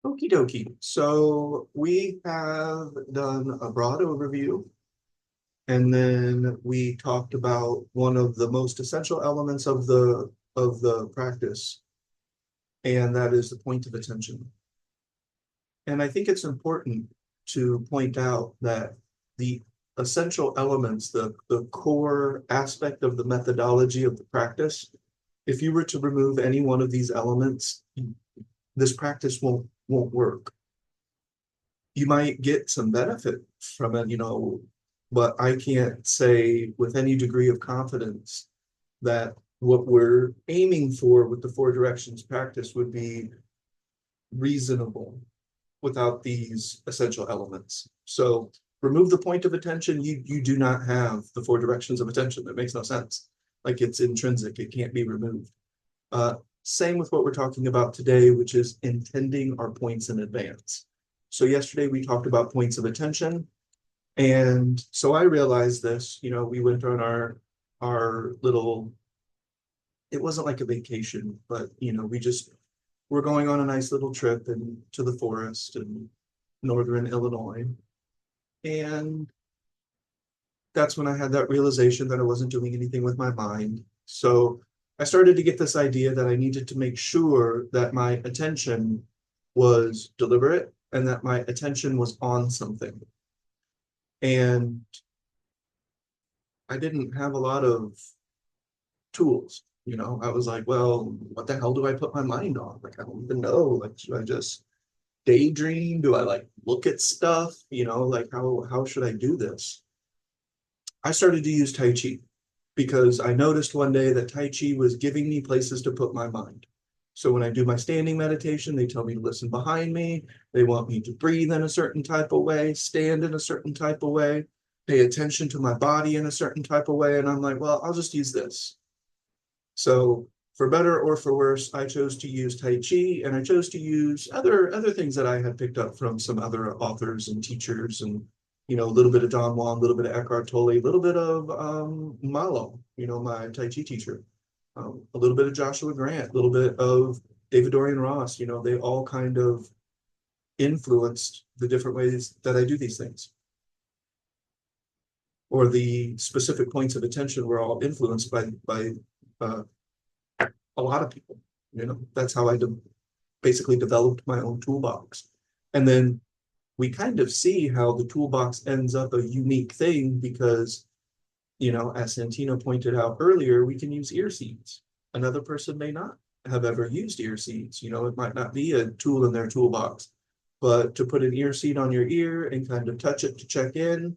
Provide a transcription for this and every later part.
Okie dokie. So we have done a broad overview, and then we talked about one of the most essential elements of the practice, and that is the point of attention. And I think it's important to point out that the essential elements, the core aspect of the methodology of the practice, if you were to remove any one of these elements, this practice won't work. You might get some benefit from it, but I can't say with any degree of confidence that what we're aiming for with the four directions practice would be reasonable without these essential elements. So remove the point of attention, you do not have the four directions of attention. That makes no sense. Like it's intrinsic, it can't be removed. Same with what we're talking about today, which is intending our points in advance. So yesterday we talked about points of attention. And so I realized this, we went on our little, it wasn't like a vacation, but we're going on a nice little trip to the forest in northern Illinois. And that's when I had that realization that I wasn't doing anything with my mind. So I started to get this idea that I needed to make sure that my attention was deliberate and that my attention was on something. And I didn't have a lot of tools. I was like, well, what the hell do I put my mind on? Like, I don't even know. Like, should I just daydream? Do I like look at stuff? Like how should I do this? I started to use Tai Chi because I noticed one day that Tai Chi was giving me places to put my mind. So when I do my standing meditation, they tell me to listen behind me. They want me to breathe in a certain type of way, stand in a certain type of way, pay attention to my body in a certain type of way. And I'm like, well, I'll just use this. So for better or for worse, I chose to use Tai Chi, and I chose to use other things that I had picked up from some other authors and teachers, and a little bit of Don Juan, a little bit of Eckhart Tolle, a little bit of Malo, my Tai Chi teacher, a little bit of Joshua Grant, a little bit of David Dorian Ross. They all kind of influenced the different ways that I do these things, or the specific points of attention were all influenced by uh, a lot of people. That's how I basically developed my own toolbox. And then we kind of see how the toolbox ends up a unique thing because, as Santino pointed out earlier, we can use ear seeds. Another person may not have ever used ear seeds. It might not be a tool in their toolbox, but to put an ear seed on your ear and kind of touch it to check in,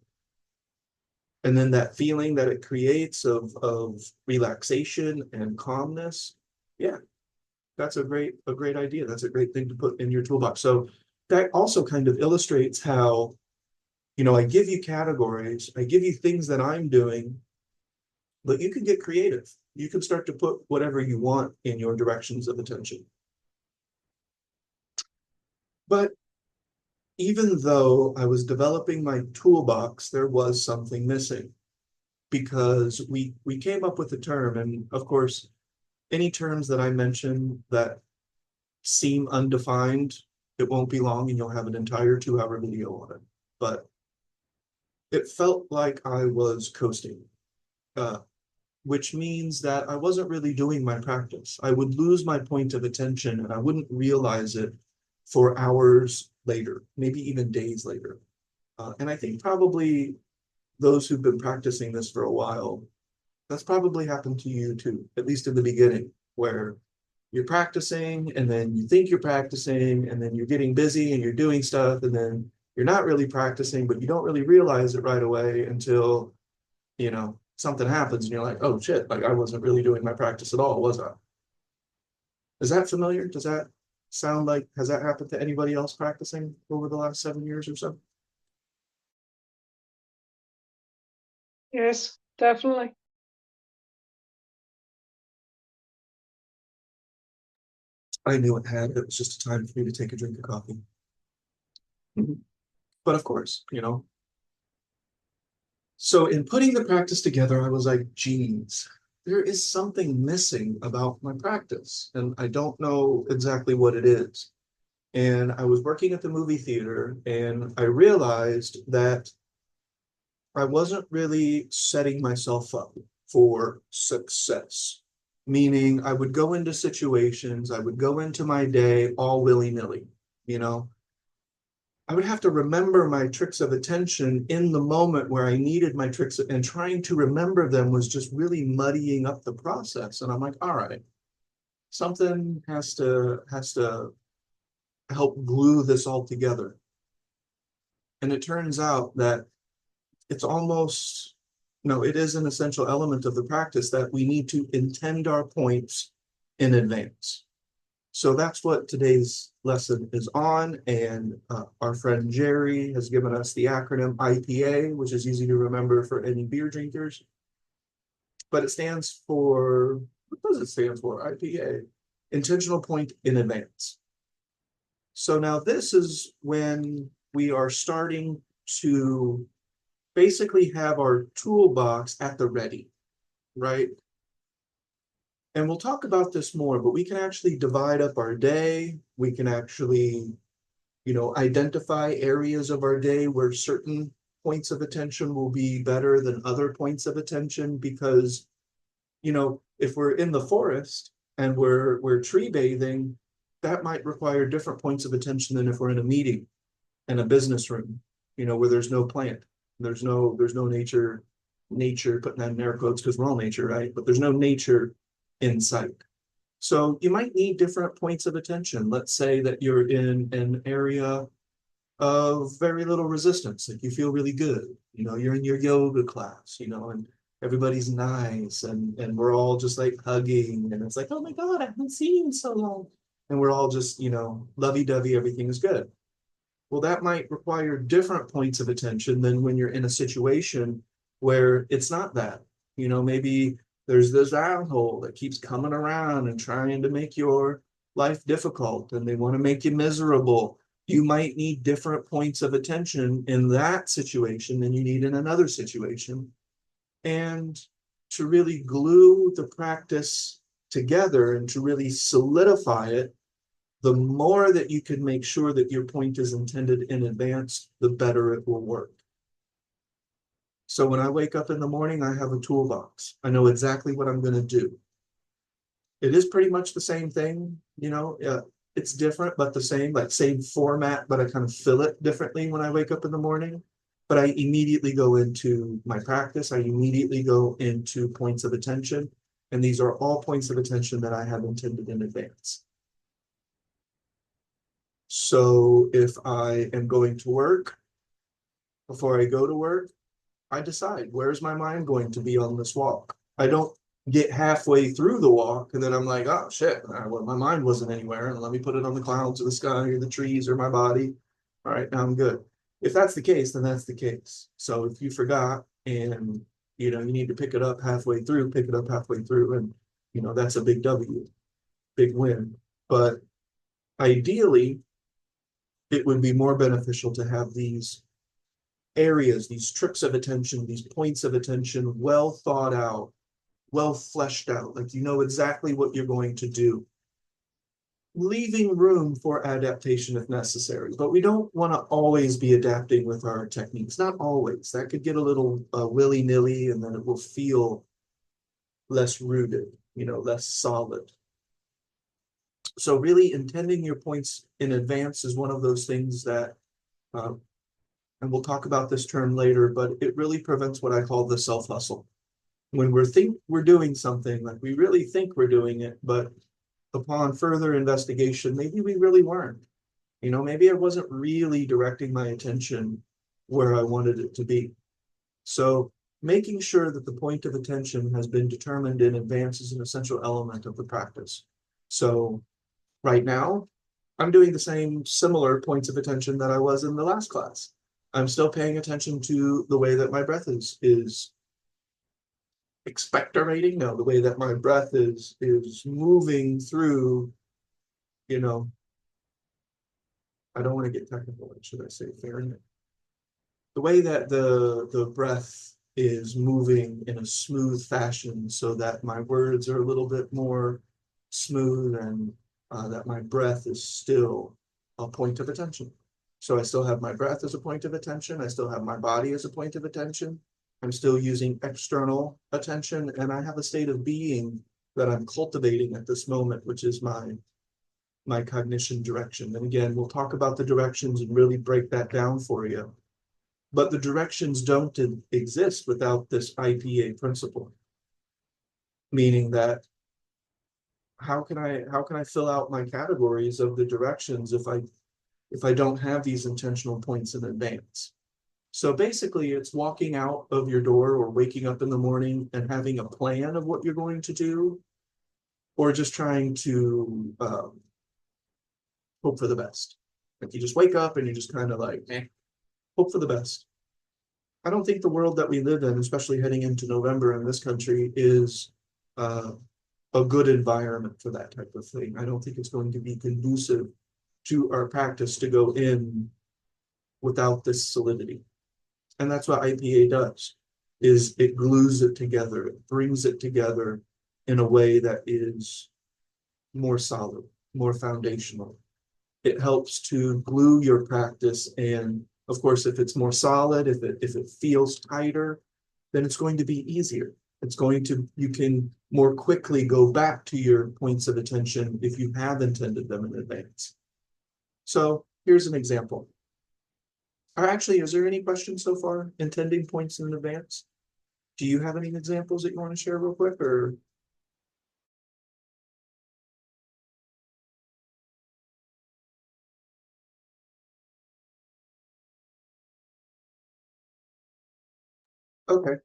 and then that feeling that it creates of relaxation and calmness, yeah, that's a great idea. That's a great thing to put in your toolbox. So that also kind of illustrates how, I give you categories, I give you things that I'm doing, but you can get creative. You can start to put whatever you want in your directions of attention. But even though I was developing my toolbox, there was something missing because we came up with a term, and of course, any terms that I mention that seem undefined, it won't be long and you'll have an entire 2-hour video on it. But it felt like I was coasting, uh, which means that I wasn't really doing my practice. I would lose my point of attention and I wouldn't realize it for hours later, maybe even days later. And I think probably those who've been practicing this for a while, that's probably happened to you too, at least in the beginning, where you're practicing and then you think you're practicing and then you're getting busy and you're doing stuff and then you're not really practicing, but you don't really realize it right away until, something happens and you're like, oh shit, like I wasn't really doing my practice at all, was I? Is that familiar? Does that sound like, has that happened to anybody else practicing over the last 7 years or so? Yes, definitely. I knew it had. It was just a time for me to take a drink of coffee. But of course, So in putting the practice together, I was like, geez, there is something missing about my practice. And I don't know exactly what it is. And I was working at the movie theater and I realized that I wasn't really setting myself up for success. Meaning I would go into situations, I would go into my day all willy-nilly, you know. I would have to remember my tricks of attention in the moment where I needed my tricks, and trying to remember them was just really muddying up the process. And I'm like, all right, something has to help glue this all together. And it turns out that it's almost, no, it is an essential element of the practice that we need to intend our points in advance. So that's what today's lesson is on. And our friend Jerry has given us the acronym IPA, which is easy to remember for any beer drinkers. But it stands for, what does it stand for? IPA, intentional point in advance. So now this is when we are starting to basically have our toolbox at the ready, right? And we'll talk about this more, but we can actually divide up our day. We can actually, identify areas of our day where certain points of attention will be better than other points of attention because, if we're in the forest and we're tree bathing, that might require different points of attention than if we're in a meeting in a business room, where there's no plant, there's no nature, putting that in air quotes because we're all nature, right? But there's no nature in sight. So you might need different points of attention. Let's say that you're in an area of very little resistance, like you feel really good. You're in your yoga class, and everybody's nice and we're all just like hugging and it's like, oh my God, I haven't seen you in so long. And we're all just, lovey-dovey, everything is good. Well, that might require different points of attention than when you're in a situation where it's not that. Maybe there's this asshole that keeps coming around and trying to make your life difficult and they want to make you miserable. You might need different points of attention in that situation than you need in another situation. And to really glue the practice together and to really solidify it, the more that you can make sure that your point is intended in advance, the better it will work. So when I wake up in the morning, I have a toolbox. I know exactly what I'm going to do. It is pretty much the same thing, it's different, but the same, like same format, but I kind of fill it differently when I wake up in the morning. But I immediately go into my practice. I immediately go into points of attention. And these are all points of attention that I have intended in advance. So if I am going to work, before I go to work, I decide where's my mind going to be on this walk. I don't get halfway through the walk and then I'm like, oh shit, well, my mind wasn't anywhere. And let me put it on the clouds or the sky or the trees or my body. All right, now I'm good. If that's the case, then that's the case. So if you forgot and you need to pick it up halfway through, pick it up halfway through, and that's a big W, big win. But ideally, it would be more beneficial to have these areas, these tricks of attention, these points of attention well thought out, well fleshed out, like exactly what you're going to do, leaving room for adaptation if necessary. But we don't want to always be adapting with our techniques, not always. That could get a little willy-nilly and then it will feel less rooted, less solid. So really intending your points in advance is one of those things that and we'll talk about this term later, but it really prevents what I call the self-hustle. When we're doing something, like we really think we're doing it, but upon further investigation, maybe we really weren't. Maybe I wasn't really directing my attention where I wanted it to be. So making sure that the point of attention has been determined in advance is an essential element of the practice. So right now, I'm doing the same similar points of attention that I was in the last class. I'm still paying attention to the way that my breath is expectorating. No, the way that my breath is moving through, I don't want to get technical. What should I say? Fahrenheit. The way that the breath is moving in a smooth fashion so that my words are a little bit more smooth and that my breath is still. a point of attention. So I still have my breath as a point of attention. I still have my body as a point of attention. I'm still using external attention, and I have a state of being that I'm cultivating at this moment, which is my cognition direction. And again, we'll talk about the directions and really break that down for you. But the directions don't exist without this IPA principle, meaning that how can I fill out my categories of the directions if I don't have these intentional points in advance? So basically, it's walking out of your door or waking up in the morning and having a plan of what you're going to do, or just trying to hope for the best. Like you just wake up and you're just kind of like, hope for the best. I don't think the world that we live in, especially heading into November in this country, is uh, a good environment for that type of thing. I don't think it's going to be conducive to our practice to go in without this solidity. And that's what IPA does, is it glues it together, it brings it together in a way that is more solid, more foundational. It helps to glue your practice. And of course, if it's more solid, if it feels tighter, then it's going to be easier. You can more quickly go back to your points of attention if you have intended them in advance. So here's an example. Or actually, is there any questions so far, intending points in advance? Do you have any examples that you want to share real quick, or? Okay,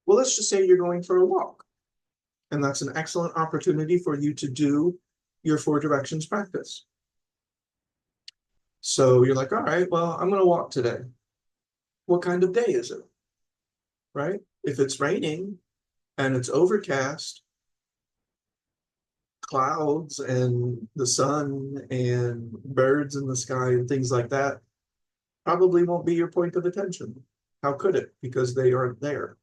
well, let's just say you're going for a walk, and that's an excellent opportunity for you to do your four directions practice. So you're like, all right, well, I'm going to walk today. What kind of day is it? Right? If it's raining and it's overcast, clouds and the sun and birds in the sky and things like that probably won't be your point of attention. How could it? Because they aren't there.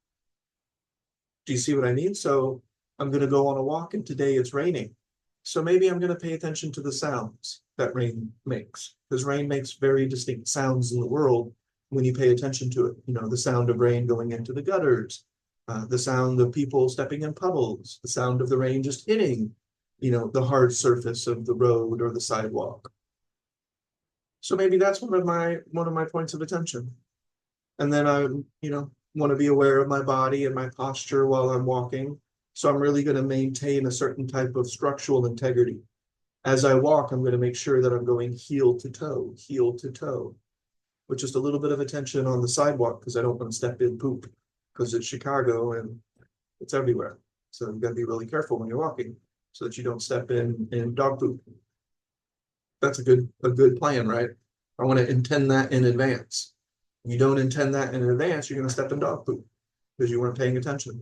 Do you see what I mean? So I'm going to go on a walk and today it's raining. So maybe I'm going to pay attention to the sounds that rain makes, because rain makes very distinct sounds in the world when you pay attention to it. You know, the sound of rain going into the gutters, the sound of people stepping in puddles, the sound of the rain just hitting, the hard surface of the road or the sidewalk. So maybe that's one of my points of attention. And then I, want to be aware of my body and my posture while I'm walking. So I'm really going to maintain a certain type of structural integrity. As I walk, I'm going to make sure that I'm going heel to toe, with just a little bit of attention on the sidewalk, because I don't want to step in poop, because it's Chicago and it's everywhere. So you've got to be really careful when you're walking so that you don't step in dog poop. That's a good plan, right? I want to intend that in advance. You don't intend that in advance, you're going to step in dog poop because you weren't paying attention.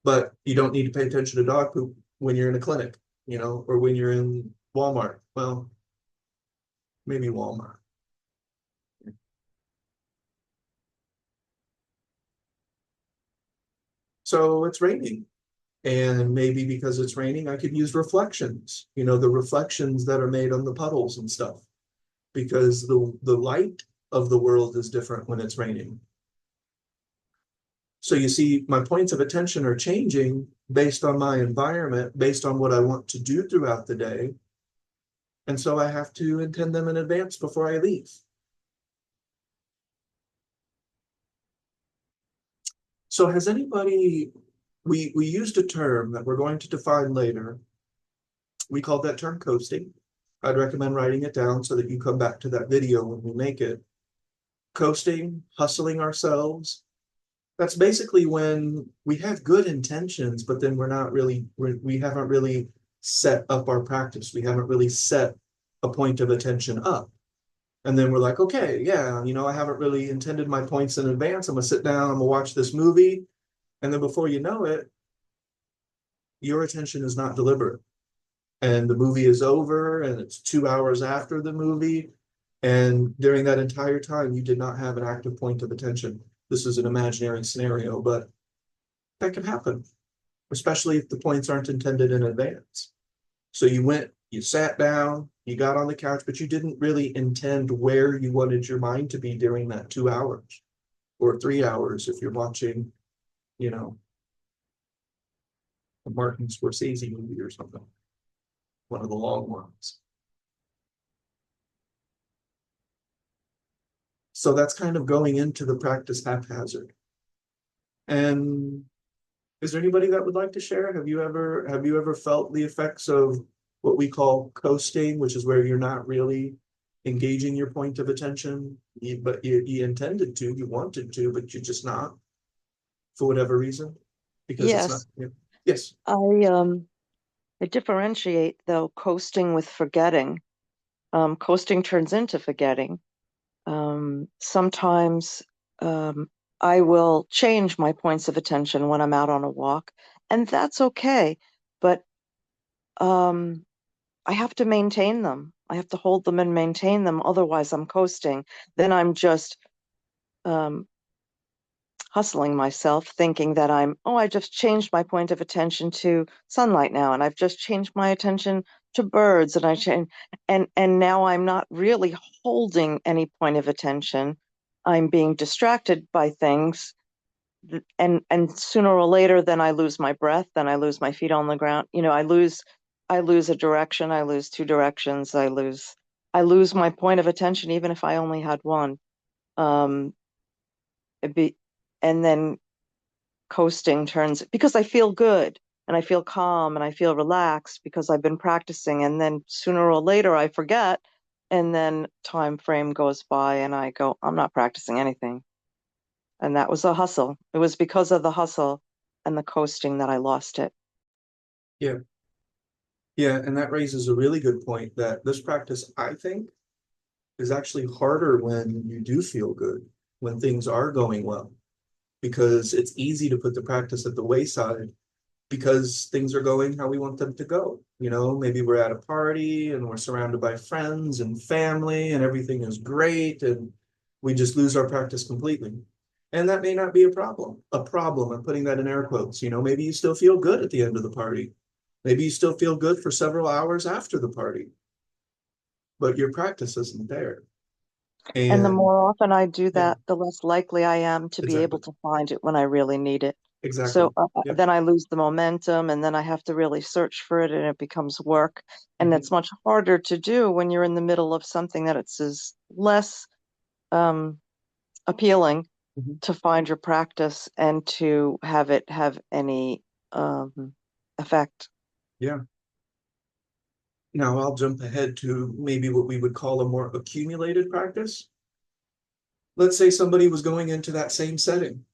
But you don't need to pay attention to dog poop when you're in a clinic, or when you're in Walmart. Well, maybe Walmart. So it's raining. And maybe because it's raining, I could use reflections, the reflections that are made on the puddles and stuff, because the light of the world is different when it's raining. So you see, my points of attention are changing based on my environment, based on what I want to do throughout the day. And so I have to intend them in advance before I leave. So has anybody, we used a term that we're going to define later. We called that term coasting. I'd recommend writing it down so that you come back to that video when we make it. Coasting, hustling ourselves. That's basically when we have good intentions, but then we haven't really set up our practice. We haven't really set a point of attention up. And then we're like, okay, yeah, I haven't really intended my points in advance. I'm gonna sit down, I'm gonna watch this movie. And then before you know it, your attention is not deliberate. And the movie is over and it's 2 hours after the movie. And during that entire time, you did not have an active point of attention. This is an imaginary scenario, but that can happen, especially if the points aren't intended in advance. So you You sat down, you got on the couch, but you didn't really intend where you wanted your mind to be during that 2 hours or 3 hours if you're watching, you know, a Martin Scorsese movie or something, one of the long ones. So that's kind of going into the practice haphazard. And is there anybody that would like to share? Have you ever felt the effects of what we call coasting, which is where you're not really engaging your point of attention, but you intended to, you wanted to, but you're just not for whatever reason because it's not. Yes, Yeah. Yes. I differentiate though coasting with forgetting. Coasting turns into forgetting. Sometimes I will change my points of attention when I'm out on a walk, and that's okay. But um, I have to maintain them. I have to hold them and maintain them. Otherwise, I'm coasting. Then I'm just um, hustling myself, thinking that I just changed my point of attention to sunlight now, and I've just changed my attention to birds, and I change, and now I'm not really holding any point of attention. I'm being distracted by things, and sooner or later, then I lose my breath, then I lose my feet on the ground. I lose a direction, I lose two directions, I lose my point of attention, even if I only had one. Um, it'd be, and then coasting turns because I feel good and I feel calm and I feel relaxed because I've been practicing. And then sooner or later I forget. And then time frame goes by and I go, I'm not practicing anything. And that was a hustle. It was because of the hustle and the coasting that I lost it. Yeah. Yeah. And that raises a really good point that this practice, I think, is actually harder when you do feel good, when things are going well, because it's easy to put the practice at the wayside because things are going how we want them to go. Maybe we're at a party and we're surrounded by friends and family and everything is great and we just lose our practice completely. And that may not be a problem. A problem, I'm putting that in air quotes. Maybe you still feel good at the end of the party. Maybe you still feel good for several hours after the party, but your practice isn't there. And the And more often I do yeah, that, the less likely I am to be able exactly. to find it when I really need it. Exactly. So Yep. then I lose the momentum, and then I have to really search for it, and it becomes work. And Mhm. it's much harder to do when you're in the middle of something that it's is less um, appealing Mhm. to find your practice and to have it have any effect. Yeah. Now I'll jump ahead to maybe what we would call a more accumulated practice. Let's say somebody was going into that same setting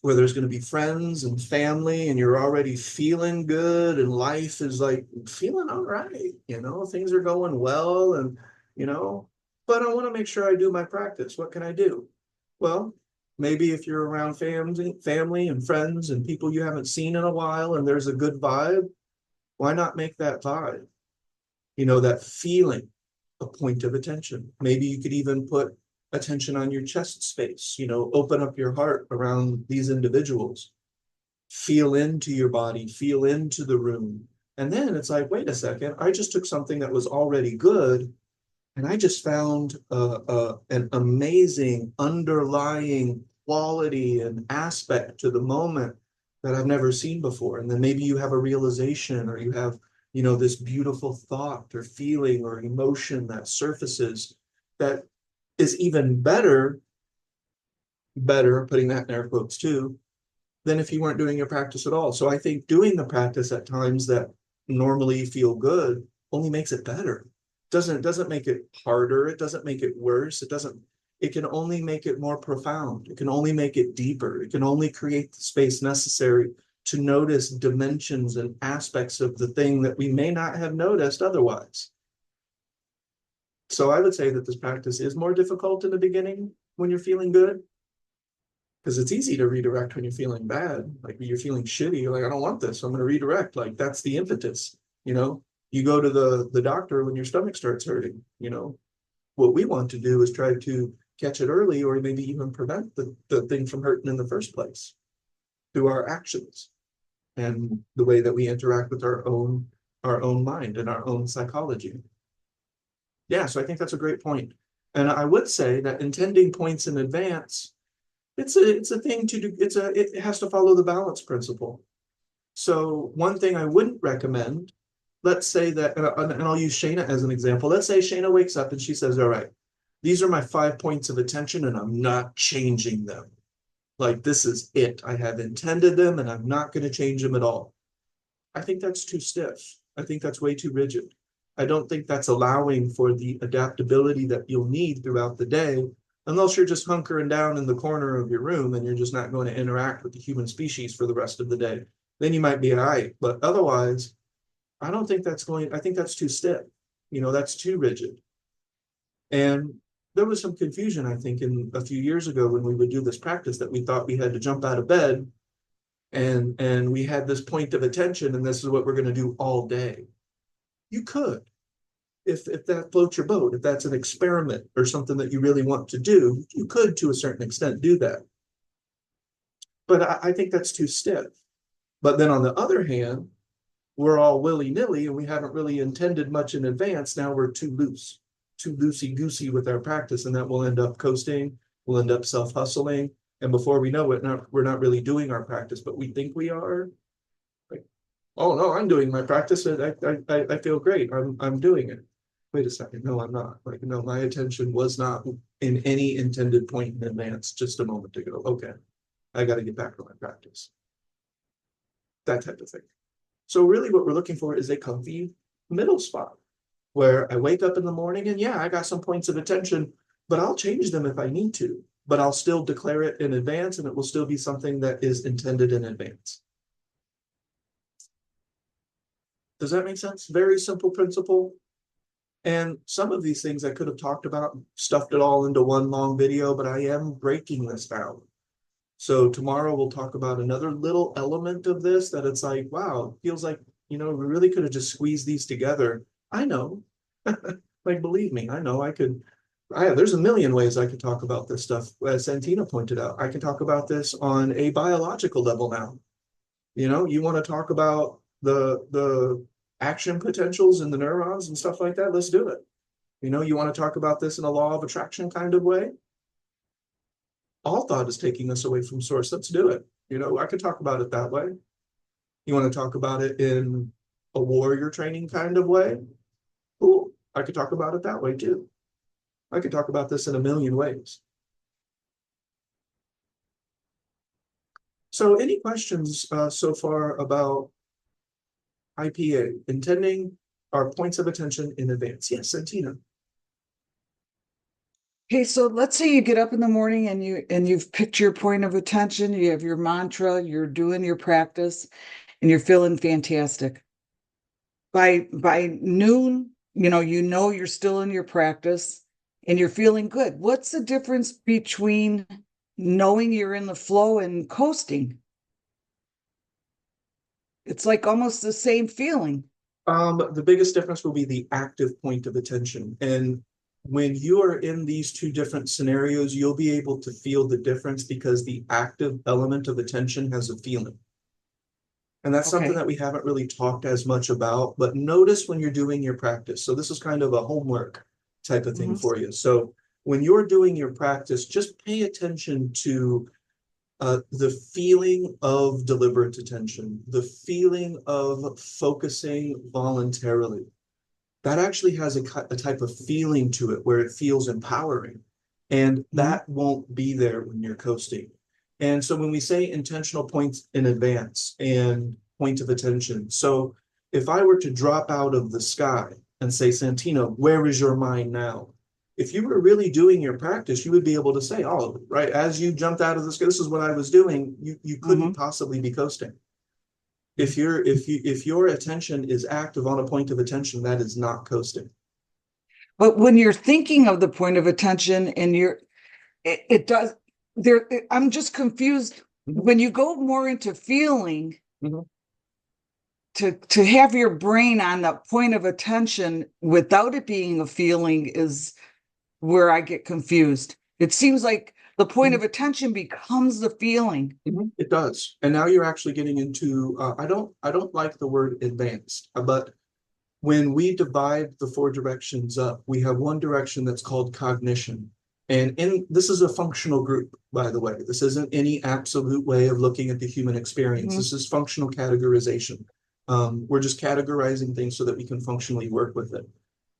where there's going to be friends and family, and you're already feeling good, and life is like feeling all right. Things are going well, and, you know, but I want to make sure I do my practice. What can I do? Well, maybe if you're around family and friends and people you haven't seen in a while, and there's a good vibe, why not make that vibe? That feeling a point of attention. Maybe you could even put attention on your chest space, open up your heart around these individuals, feel into your body, feel into the room. And then it's like, wait a second, I just took something that was already good and I just found an amazing underlying quality and aspect to the moment that I've never seen before. And then maybe you have a realization or you have, this beautiful thought or feeling or emotion that surfaces that is even better, putting that in air quotes too, than if you weren't doing your practice at all. So I think doing the practice at times that normally feel good only makes it better. Doesn't make it harder. It doesn't make it worse. It can only make it more profound. It can only make it deeper. It can only create the space necessary to notice dimensions and aspects of the thing that we may not have noticed otherwise. So I would say that this practice is more difficult in the beginning when you're feeling good, because it's easy to redirect when you're feeling bad. Like when you're feeling shitty, you're like, I don't want this. I'm going to redirect. Like that's the impetus. You go to the doctor when your stomach starts hurting. What we want to do is try to catch it early, or maybe even prevent the thing from hurting in the first place through our actions and the way that we interact with our own our own mind and our own psychology. Yeah, so I think that's a great point. And I would say that intending points in advance, it's a thing to do, it has to follow the balance principle. So one thing I wouldn't recommend, let's say that, and I'll use Shayna as an example. Let's say Shayna wakes up and she says, all right, these are my 5 points of attention and I'm not changing them. Like, this is it. I have intended them and I'm not going to change them at all. I think that's too stiff. I think that's way too rigid. I don't think that's allowing for the adaptability that you'll need throughout the day, unless you're just hunkering down in the corner of your room and you're just not going to interact with the human species for the rest of the day. Then you might be all right. But otherwise, I don't think that's going, I think that's too stiff. That's too rigid. And there was some confusion, I think, in a few years ago when we would do this practice that we thought we had to jump out of bed and we had this point of attention and this is what we're going to do all day. You could, if that floats your boat, if that's an experiment or something that you really want to do, you could to a certain extent do that. But I think that's too stiff. But then on the other hand, we're all willy-nilly and we haven't really intended much in advance. Now we're too loose, too loosey-goosey with our practice, and that will end up coasting, we'll end up self-hustling. And before we know it, we're not really doing our practice, but we think we are. Like, oh no, I'm doing my practice. I feel great. I'm doing it. Wait a second. No, I'm not. Like, no, my attention was not in any intended point in advance just a moment ago. Okay, I got to get back to my practice. That type of thing. So really what we're looking for is a comfy middle spot where I wake up in the morning and yeah, I got some points of attention, but I'll change them if I need to, but I'll still declare it in advance and it will still be something that is intended in advance. Does that make sense? Very simple principle. And some of these things I could have talked about, stuffed it all into one long video, but I am breaking this down. So tomorrow we'll talk about another little element of this that it's like, wow, feels like, we really could have just squeezed these together. I know, like, believe me, I know there's a million ways I could talk about this stuff. As Santina pointed out, I can talk about this on a biological level now. You want to talk about the action potentials in the neurons and stuff like that, let's do it. You want to talk about this in a law of attraction kind of way. All thought is taking us away from source. Let's do it. I could talk about it that way. You want to talk about it in a warrior training kind of way? Cool. I could talk about it that way too. I could talk about this in a million ways. So any questions so far about IPA, intending our points of attention in advance? Yes, Santina. Okay, so let's say you get up in the morning and you've picked your point of attention, you have your mantra, you're doing your practice, and you're feeling fantastic. By noon, you're still in your practice and you're feeling good. What's the difference between knowing you're in the flow and coasting? It's like almost the same feeling. The biggest difference will be the active point of attention. And when you are in these two different scenarios, you'll be able to feel the difference because the active element of attention has a feeling. And that's something that we haven't really talked as much about, but notice when you're doing your practice. So this is kind of a homework type of thing for you. So when you're doing your practice, just pay attention to the feeling of deliberate attention, the feeling of focusing voluntarily. That actually has a type of feeling to it where it feels empowering. And that won't be there when you're coasting. And so when we say intentional points in advance and point of attention, so if I were to drop out of the sky and say, Santina, where is your mind now? If you were really doing your practice, you would be able to say, oh, right, as you jumped out of the sky, this is what I was doing. You couldn't possibly be coasting. If your attention is active on a point of attention, that is not coasting. But when you're thinking of the point of attention and it does there, I'm just confused. When you go more into feeling, to have your brain on the point of attention without it being a feeling is where I get confused. It seems like the point of attention becomes the feeling. It does. And now you're actually getting into I don't like the word advanced, but when we divide the four directions up, we have one direction that's called cognition. And this is a functional group, by the way. This isn't any absolute way of looking at the human experience. Mhm. This is functional categorization. We're just categorizing things so that we can functionally work with it.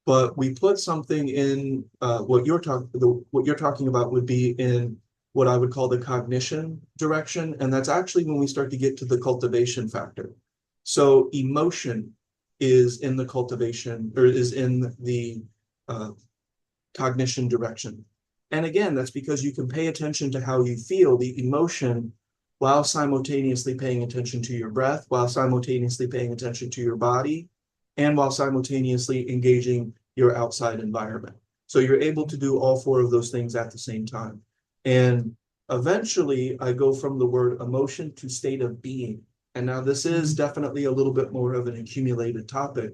But we put something in what you're talking about would be in what I would call the cognition direction, and that's actually when we start to get to the cultivation factor. So emotion is in the cultivation, or is in the uh, cognition direction. And again, that's because you can pay attention to how you feel, the emotion, while simultaneously paying attention to your breath, while simultaneously paying attention to your body, and while simultaneously engaging your outside environment. So you're able to do all four of those things at the same time. And eventually, I go from the word emotion to state of being. And now this is definitely a little bit more of an accumulated topic,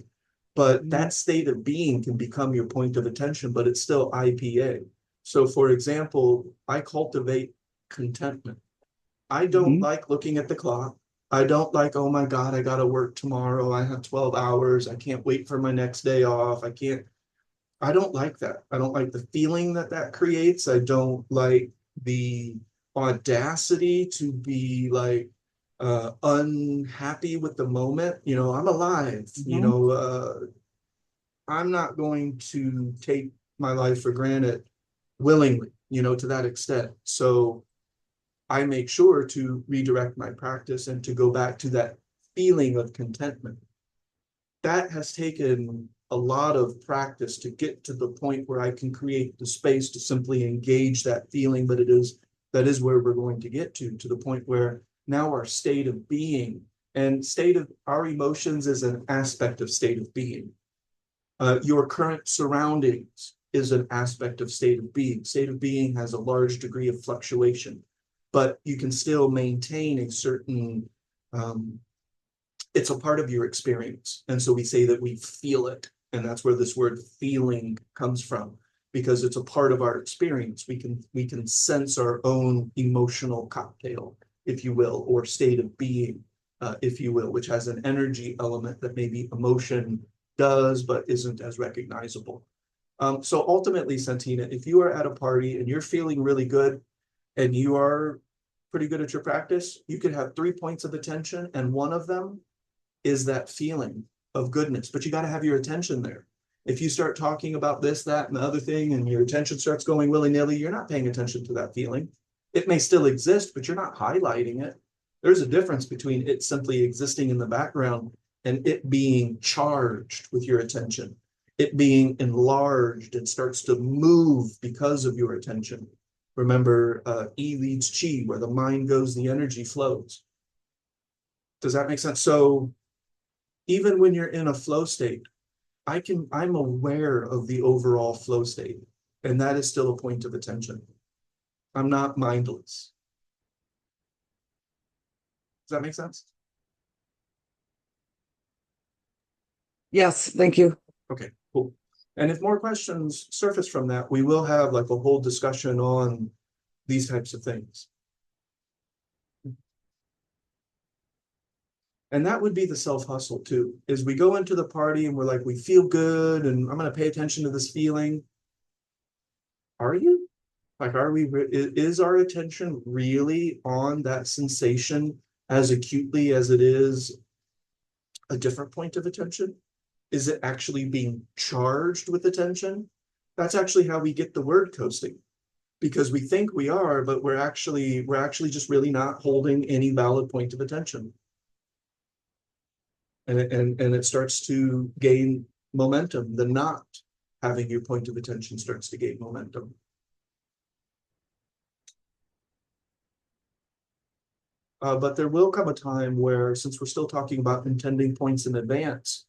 but that state of being can become your point of attention, but it's still IPA. So for example, I cultivate contentment. I don't Mhm. like looking at the clock. I don't like, oh my God, I got to work tomorrow. I have 12 hours. I can't wait for my next day off. I don't like that. I don't like the feeling that that creates. I don't like the audacity to be like unhappy with the moment. You know, I'm alive. Mhm. I'm not going to take my life for granted willingly, to that extent. So I make sure to redirect my practice and to go back to that feeling of contentment. That has taken a lot of practice to get to the point where I can create the space to simply engage that feeling, but that is where we're going to get to the point where now our state of being and state of our emotions is an aspect of state of being. Your current surroundings is an aspect of state of being. State of being has a large degree of fluctuation, but you can still maintain a certain, it's a part of your experience. And so we say that we feel it. And that's where this word feeling comes from, because it's a part of our experience. We can sense our own emotional cocktail, if you will, or state of being, if you will, which has an energy element that maybe emotion does, but isn't as recognizable. So ultimately, Santina, if you are at a party and you're feeling really good and you are pretty good at your practice, you could have 3 points of attention, and one of them is that feeling of goodness, but you got to have your attention there. If you start talking about this, that, and the other thing, and your attention starts going willy-nilly, you're not paying attention to that feeling. It may still exist, but you're not highlighting it. There's a difference between it simply existing in the background and it being charged with your attention, it being enlarged and starts to move because of your attention. Remember, E leads chi, where the mind goes, the energy flows. Does that make sense? So even when you're in a flow state, I'm aware of the overall flow state, and that is still a point of attention. I'm not mindless. Does that make sense? Yes, thank you. Okay, cool. And if more questions surface from that, we will have like a whole discussion on these types of things. And that would be the self-hustle too, is we go into the party and we're like, we feel good and I'm going to pay attention to this feeling. Are you? Like, is our attention really on that sensation as acutely as it is a different point of attention? Is it actually being charged with attention? That's actually how we get the word coasting, because we think we are, but we're actually just really not holding any valid point of attention. And it starts to gain momentum. The not having your point of attention starts to gain momentum. But there will come a time where, since we're still talking about intending points in advance,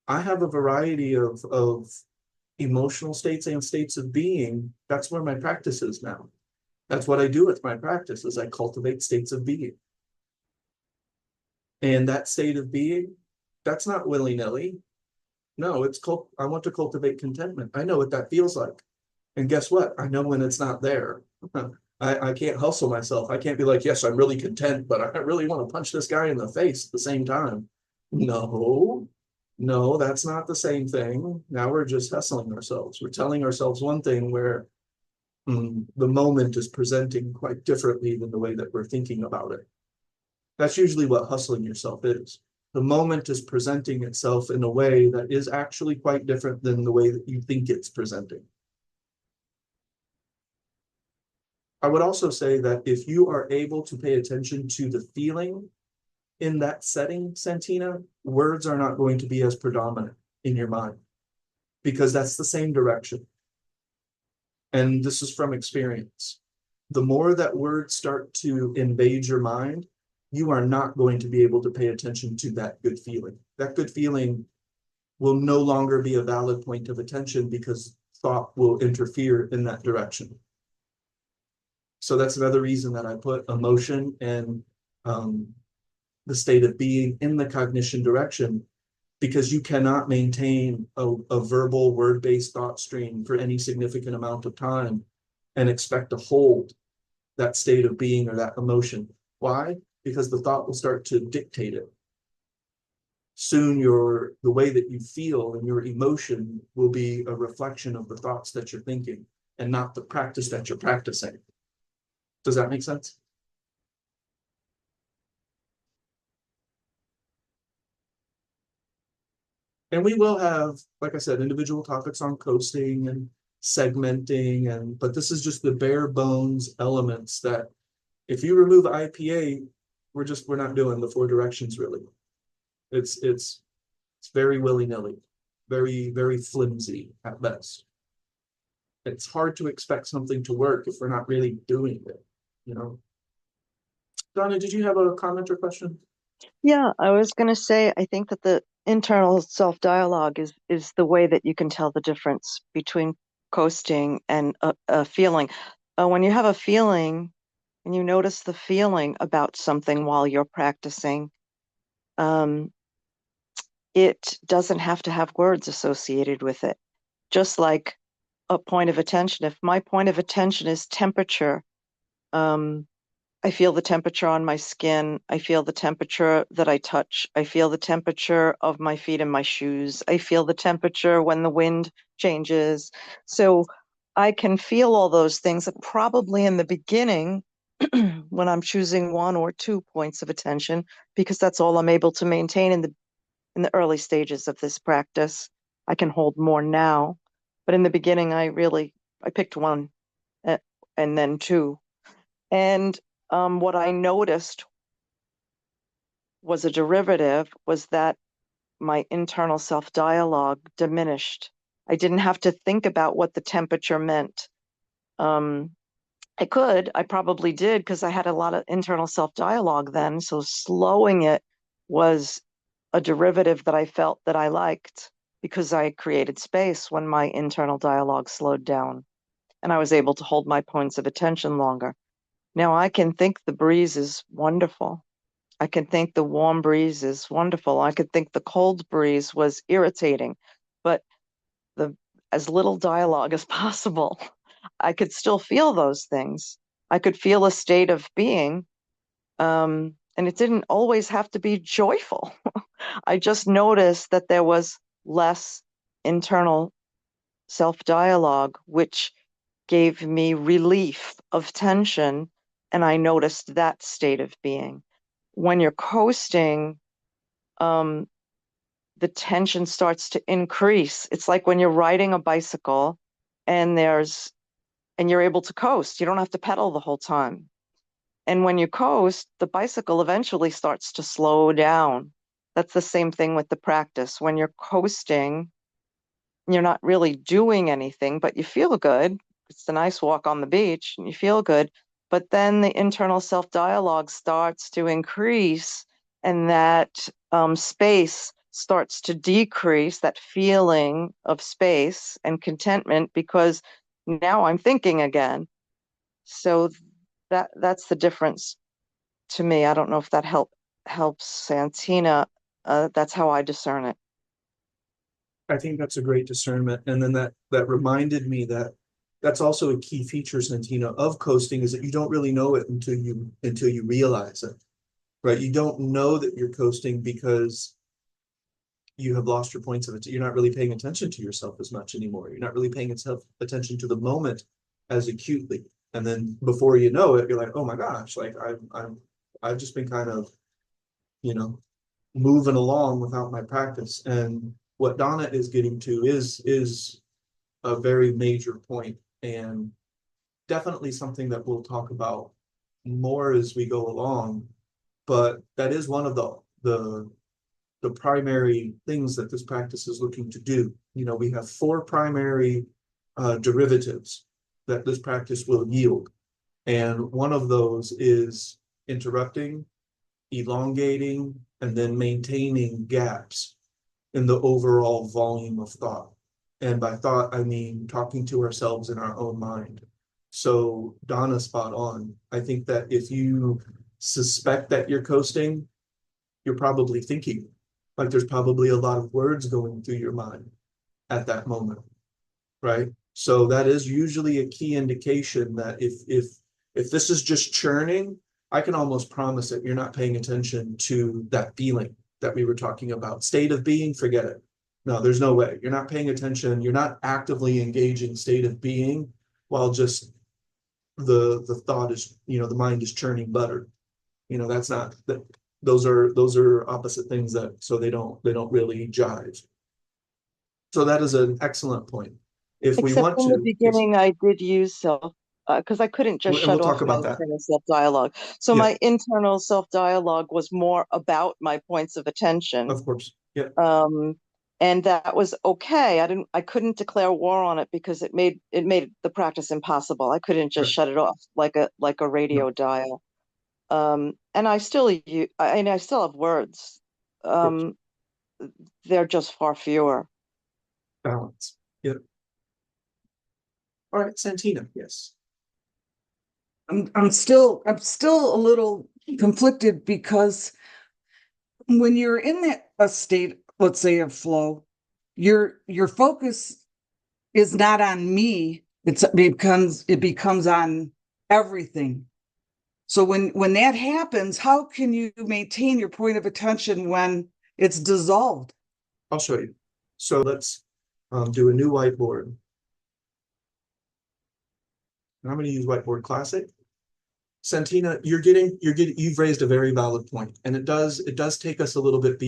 I have a variety of emotional states and states of being. That's where my practice is now. That's what I do with my practice, is I cultivate states of being. And that state of being, that's not willy-nilly. No, I want to cultivate contentment. I know what that feels like. And guess what? I know when it's not there. I can't hustle myself. I can't be like, yes, I'm really content, but I really want to punch this guy in the face at the same time. No, no, that's not the same thing. Now we're just hustling ourselves. We're telling ourselves one thing where the moment is presenting quite differently than the way that we're thinking about it. That's usually what hustling yourself is. The moment is presenting itself in a way that is actually quite different than the way that you think it's presenting. I would also say that if you are able to pay attention to the feeling in that setting, Santina, words are not going to be as predominant in your mind because that's the same direction. And this is from experience. The more that words start to invade your mind, you are not going to be able to pay attention to that good feeling. That good feeling will no longer be a valid point of attention because thought will interfere in that direction. So that's another reason that I put emotion and the state of being in the cognition direction, because you cannot maintain a verbal word-based thought stream for any significant amount of time and expect to hold that state of being or that emotion. Why? Because the thought will start to dictate it. Soon the way that you feel and your emotion will be a reflection of the thoughts that you're thinking and not the practice that you're practicing. Does that make sense? And we will have, like I said, individual topics on coasting and segmenting, but this is just the bare bones elements that if you remove IPA, we're not doing the four directions really. It's very willy-nilly, very, very flimsy at best. It's hard to expect something to work if we're not really doing it, you know. Donna, did you have a comment or question? Yeah, I was going to say, I think that the internal self-dialogue is the way that you can tell the difference between coasting and a feeling. When you have a feeling and you notice the feeling about something while you're practicing, it doesn't have to have words associated with it. Just like a point of attention. If my point of attention is temperature, I feel the temperature on my skin. I feel the temperature that I touch. I feel the temperature of my feet in my shoes. I feel the temperature when the wind changes. So I can feel all those things probably in the beginning when I'm choosing one or 2 points of attention, because that's all I'm able to maintain in the early stages of this practice. I can hold more now, but in the beginning, I picked one and then 2. And what I noticed was a derivative was that my internal self-dialogue diminished. I didn't have to think about what the temperature meant. I probably did because I had a lot of internal self-dialogue then. So slowing it was a derivative that I felt that I liked because I created space when my internal dialogue slowed down and I was able to hold my points of attention longer. Now I can think the breeze is wonderful. I can think the warm breeze is wonderful. I could think the cold breeze was irritating, but the as little dialogue as possible. I could still feel those things. I could feel a state of being, and it didn't always have to be joyful. I just noticed that there was less internal self-dialogue, which gave me relief of tension, and I noticed that state of being. When you're coasting, the tension starts to increase. It's like when you're riding a bicycle and you're able to coast. You don't have to pedal the whole time. And when you coast, the bicycle eventually starts to slow down. That's the same thing with the practice. When you're coasting, you're not really doing anything, but you feel good. It's a nice walk on the beach and you feel good. But then the internal self-dialogue starts to increase and that space starts to decrease, that feeling of space and contentment, because now I'm thinking again. So that's the difference to me. I don't know if that helps Santina. That's how I discern it. I think that's a great discernment. And then that reminded me that that's also a key feature, Santina, of coasting is that you don't really know it until you realize it. Right? You don't know that you're coasting because you have lost your points of it. You're not really paying attention to yourself as much anymore. You're not really paying attention to the moment as acutely. And then before you know it, you're like, oh my gosh, like I've just been kind of, you know, moving along without my practice. And what Donna is getting to is a very major point, and definitely something that we'll talk about more as we go along. But that is one of the primary things that this practice is looking to do. You know, we have four primary derivatives that this practice will yield. And one of those is interrupting, elongating, and then maintaining gaps in the overall volume of thought. And by thought, I mean talking to ourselves in our own mind. So Donna's spot on. I think that if you suspect that you're coasting, you're probably thinking. Like there's probably a lot of words going through your mind at that moment, right? So that is usually a key indication that if this is just churning, I can almost promise that you're not paying attention to that feeling that we were talking about. State of being, forget it. No, there's no way. You're not paying attention. You're not actively engaging state of being while just the thought is, you know, the mind is churning butter. You know, that's not that. Those are opposite things that so they don't really jive. So that is an excellent point. If we Except want in the to, yes, beginning, I did use self, because I couldn't just and we'll shut talk off my about that. internal self-dialogue. So Yeah, my internal self-dialogue was more about my points of attention. of course. Yeah, And that was okay. I couldn't declare war on it because it made the practice impossible. I couldn't just right. shut it off like a No, radio dial. And I still I still have words. of course. Um, they're just far fewer. Balance. Yeah. All right, Santina. Yes. I'm still a little conflicted because when you're in that a state, let's say of flow, your focus is not on me. It becomes on everything. So when that happens, how can you maintain your point of attention when it's dissolved? I'll show you. So let's do a new whiteboard. And I'm going to use Whiteboard Classic. Santina, you've raised a very valid point, and it does take us a little bit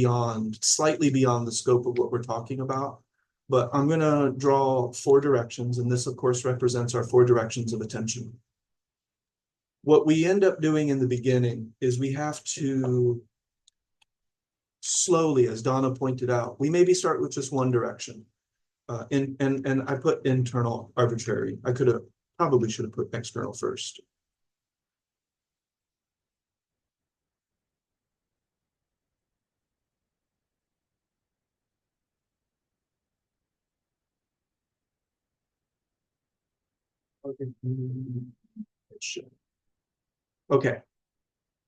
slightly beyond the scope of what we're talking about. But I'm going to draw four directions, and this, of course, represents our four directions of attention. What we end up doing in the beginning is we have to slowly, as Donna pointed out, we maybe start with just one direction. And I put internal arbitrary. I probably should have put external first. Okay.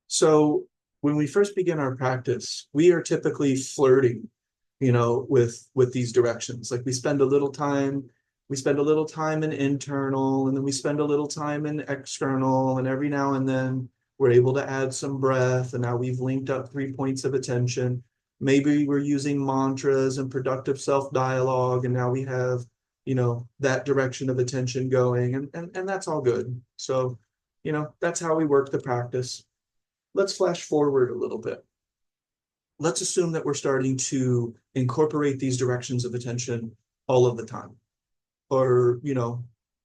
So when we first begin our practice, we are typically flirting, you know, with these directions. Like we spend a little time in internal, and then we spend a little time in external, and every now and then we're able to add some breath, and now we've linked up 3 points of attention. Maybe we're using mantras and productive self-dialogue, and now we have, you know, that direction of attention going, and that's all good. So, you know, that's how we work the practice. Let's flash forward a little bit. Let's assume that we're starting to incorporate these directions of attention all of the time. Or, you know,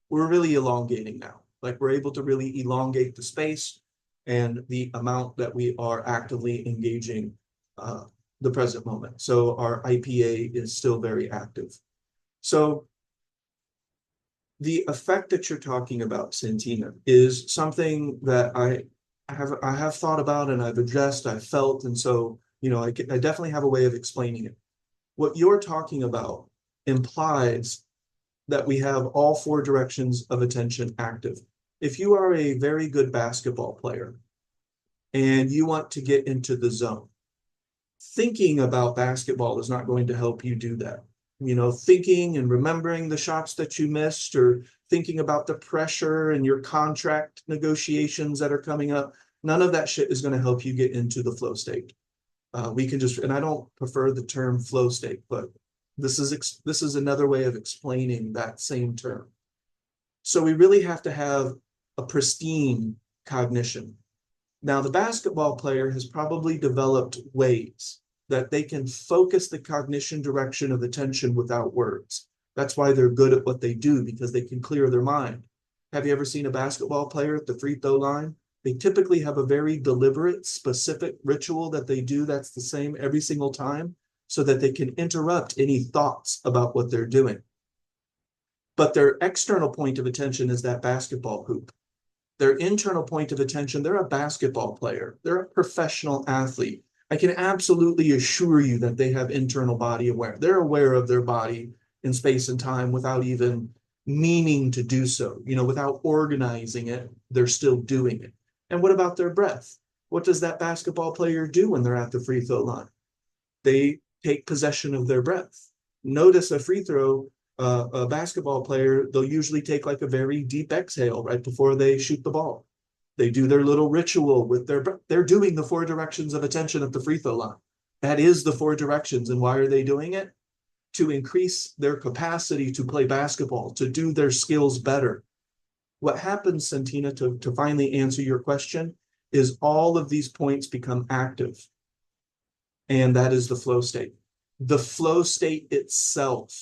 we're really elongating now. Like we're able to really elongate the space and the amount that we are actively engaging the present moment. So our IPA is still very active. So the effect that you're talking about, Santina, is something that I have thought about, and I've addressed, I've felt, and so, you know, I definitely have a way of explaining it. What you're talking about implies that we have all four directions of attention active. If you are a very good basketball player and you want to get into the zone, thinking about basketball is not going to help you do that. You know, thinking and remembering the shots that you missed, or thinking about the pressure and your contract negotiations that are coming up, none of that shit is going to help you get into the flow state. We can just, and I don't prefer the term flow state, but this is another way of explaining that same term. So we really have to have a pristine cognition. Now, the basketball player has probably developed ways that they can focus the cognition direction of attention without words. That's why they're good at what they do, because they can clear their mind. Have you ever seen a basketball player at the free throw line? They typically have a very deliberate, specific ritual that they do that's the same every single time, so that they can interrupt any thoughts about what they're doing. But their external point of attention is that basketball hoop. Their internal point of attention, they're a basketball player. They're a professional athlete. I can absolutely assure you that they have internal body awareness. They're aware of their body in space and time without even meaning to do so. Without organizing it, they're still doing it. And what about their breath? What does that basketball player do when they're at the free throw line? They take possession of their breath. Notice a basketball player, they'll usually take like a very deep exhale right before they shoot the ball. They do their little ritual with their breath. They're doing the 4 directions of attention at the free throw line. That is the 4 directions. And why are they doing it? To increase their capacity to play basketball, to do their skills better. What happens, Santina, to finally answer your question, is all of these points become active. And that is the flow state. The flow state itself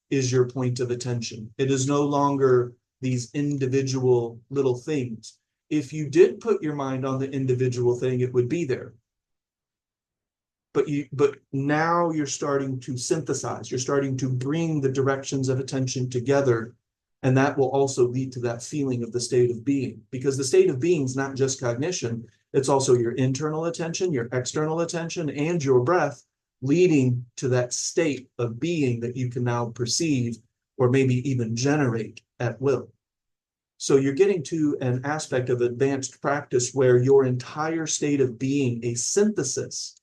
is your point of attention. It is no longer these individual little things. If you did put your mind on the individual thing, it would be there. But now you're starting to synthesize. You're starting to bring the directions of attention together. And that will also lead to that feeling of the state of being. Because the state of being is not just cognition. It's also your internal attention, your external attention, and your breath, leading to that state of being that you can now perceive or maybe even generate at will. So you're getting to an aspect of advanced practice where your entire state of being, a synthesis,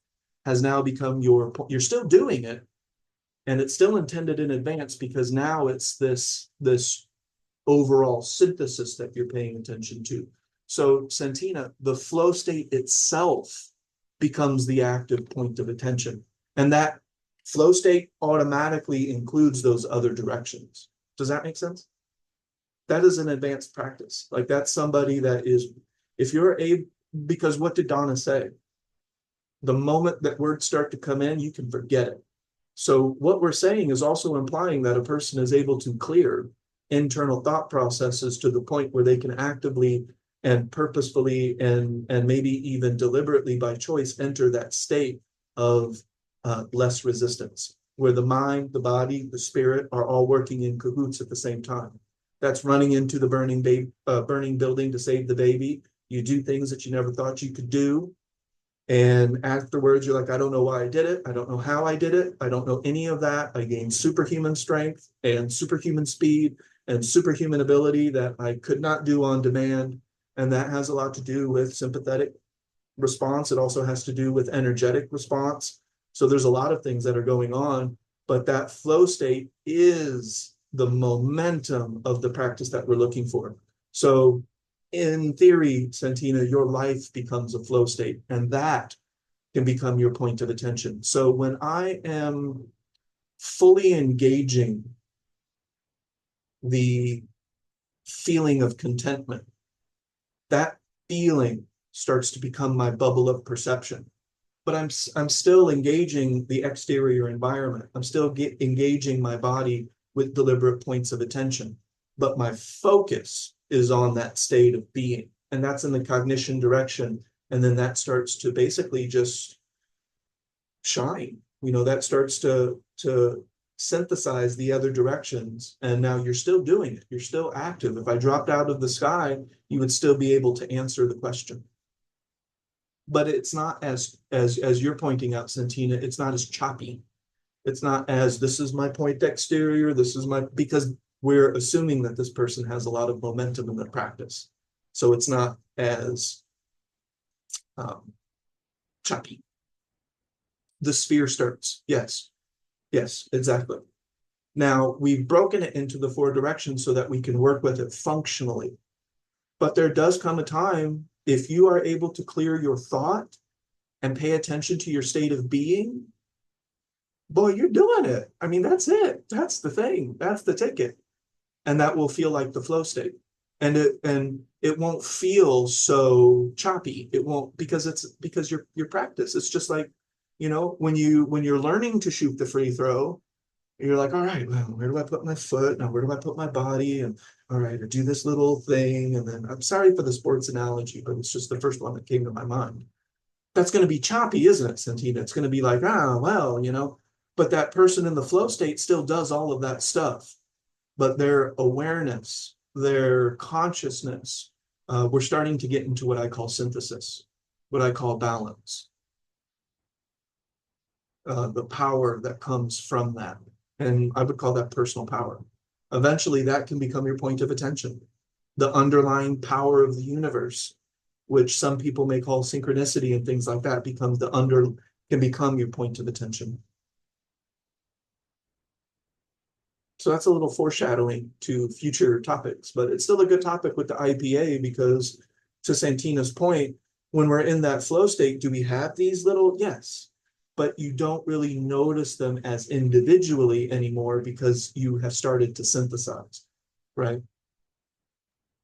has now become you're still doing it, and it's still intended in advance, because now it's this overall synthesis that you're paying attention to. So, Santina, the flow state itself becomes the active point of attention. And that flow state automatically includes those other directions. Does that make sense? That is an advanced practice. Like, that's somebody that is, if you're because what did Donna say? The moment that words start to come in, you can forget it. So what we're saying is also implying that a person is able to clear internal thought processes to the point where they can actively and purposefully and maybe even deliberately by choice enter that state of less resistance, where the mind, the body, the spirit are all working in cahoots at the same time. That's running into the burning building to save the baby. You do things that you never thought you could do. And afterwards, you're like, I don't know why I did it. I don't know how I did it. I don't know any of that. I gained superhuman strength and superhuman speed and superhuman ability that I could not do on demand. And that has a lot to do with sympathetic response. It also has to do with energetic response. So there's a lot of things that are going on, but that flow state is the momentum of the practice that we're looking for. So in theory, Santina, your life becomes a flow state, and that can become your point of attention. So when I am fully engaging the feeling of contentment, that feeling starts to become my bubble of perception. But I'm still engaging the exterior environment. I'm still engaging my body with deliberate points of attention. But my focus is on that state of being. And that's in the cognition direction. And then that starts to basically just shine. That starts to synthesize the other directions. And now you're still doing it. You're still active. If I dropped out of the sky, you would still be able to answer the question. But it's not as you're pointing out, Santina, it's not as choppy. It's not as, this is my point exterior, because we're assuming that this person has a lot of momentum in their practice. So it's not as choppy. The sphere starts. Yes, exactly. Now, we've broken it into the 4 directions so that we can work with it functionally. But there does come a time, if you are able to clear your thought, and pay attention to your state of being, boy, you're doing it. I mean, that's it. That's the thing. That's the ticket. And that will feel like the flow state. And it won't feel so choppy. It won't, because your practice. It's just like, when you're learning to shoot the free throw, you're like, all right, well, where do I put my foot? Now, where do I put my body? And all right, I do this little thing. And then I'm sorry for the sports analogy, but it's just the first one that came to my mind. That's going to be choppy, isn't it, Santina? It's going to be like, well, but that person in the flow state still does all of that stuff. But their awareness, their consciousness, we're starting to get into what I call synthesis, what I call balance, the power that comes from that. And I would call that personal power. Eventually, that can become your point of attention, the underlying power of the universe, which some people may call synchronicity and things like that, can become your point of attention. So that's a little foreshadowing to future topics, but it's still a good topic with the IPA because, to Santina's point, when we're in that flow state, do we have these little, yes, but you don't really notice them as individually anymore because you have started to synthesize, right?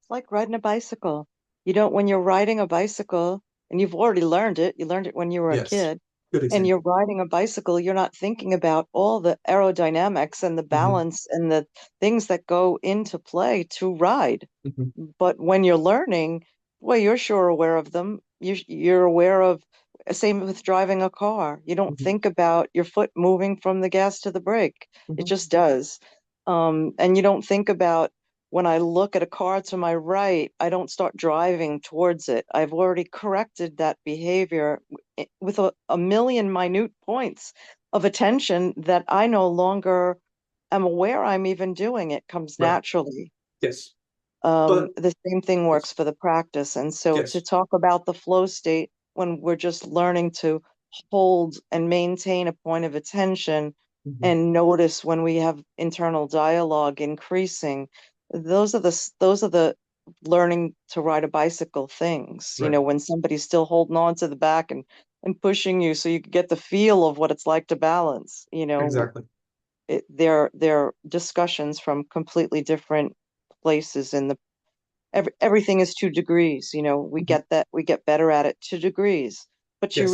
It's like riding a bicycle. You don't, when you're riding a bicycle and you've already learned it, you learned it when you were a Yes, kid, good and example. you're riding a bicycle, you're not thinking about all the aerodynamics and the Mhm, balance and the things that go into play to ride. mhm, But when you're learning, boy, you're sure aware of them. You're aware of, same with driving a car. You don't mhm, think about your foot moving from the gas to the brake. It mhm. just does. And you don't think about, when I look at a car to my right, I don't start driving towards it. I've already corrected that behavior with a million minute points of attention that I no longer am aware I'm even doing. It comes Right. naturally. Yes. But The same thing yes, works for the practice. And so to yes. talk about the flow state when we're just learning to hold and maintain a point of attention Mhm. and notice when we have internal dialogue increasing, those are the learning to ride a bicycle things, Right. when somebody's still holding on to the back and pushing you so you can get the feel of what it's like to balance, Exactly. they're discussions from completely different places in the everything is 2 degrees, we Mhm. get that, we get better at it 2 degrees, but Yes.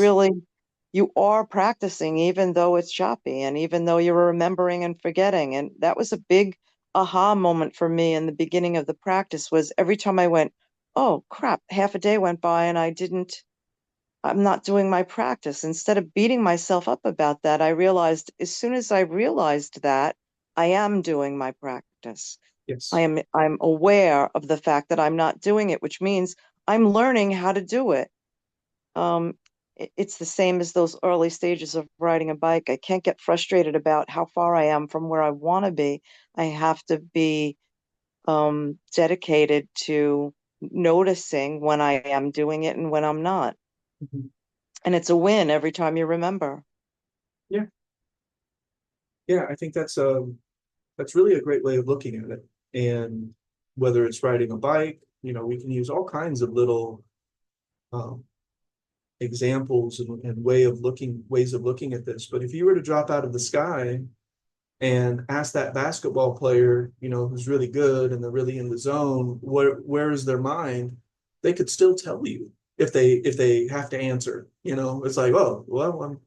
you are practicing even though it's choppy and even though you're remembering and forgetting. And that was a big aha moment for me in the beginning of the practice, was every time I went, oh crap, half a day went by and I'm not doing my practice. Instead of beating myself up about that, I realized, as soon as I realized that, I am doing my practice. Yes. I'm aware of the fact that I'm not doing it, which means I'm learning how to do it. It's the same as those early stages of riding a bike. I can't get frustrated about how far I am from where I want to be. I have to be dedicated to noticing when I am doing it and when I'm not. Mhm. And it's a win every time you remember. Yeah. Yeah. I think that's really a great way of looking at it. And whether it's riding a bike, we can use all kinds of little um, examples and ways of looking at this. But if you were to drop out of the sky and ask that basketball player, who's really good and they're really in the zone, where is their mind? They could still tell you if they have to answer. It's like, oh, well,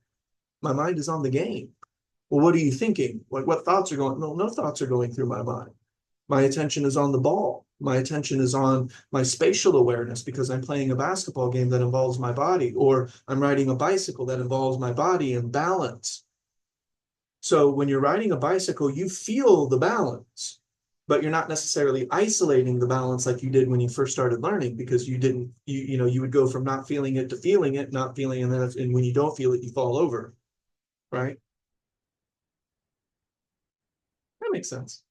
my mind is on the game. Well, what are you thinking? What thoughts are going? No thoughts are going through my mind. My attention is on the ball. My attention is on my spatial awareness because I'm playing a basketball game that involves my body, or I'm riding a bicycle that involves my body and balance. So when you're riding a bicycle, you feel the balance, but you're not necessarily isolating the balance like you did when you first started learning, because you didn't, you would go from not feeling it to feeling it, not feeling, and when you don't feel it, you fall over, right? That makes sense.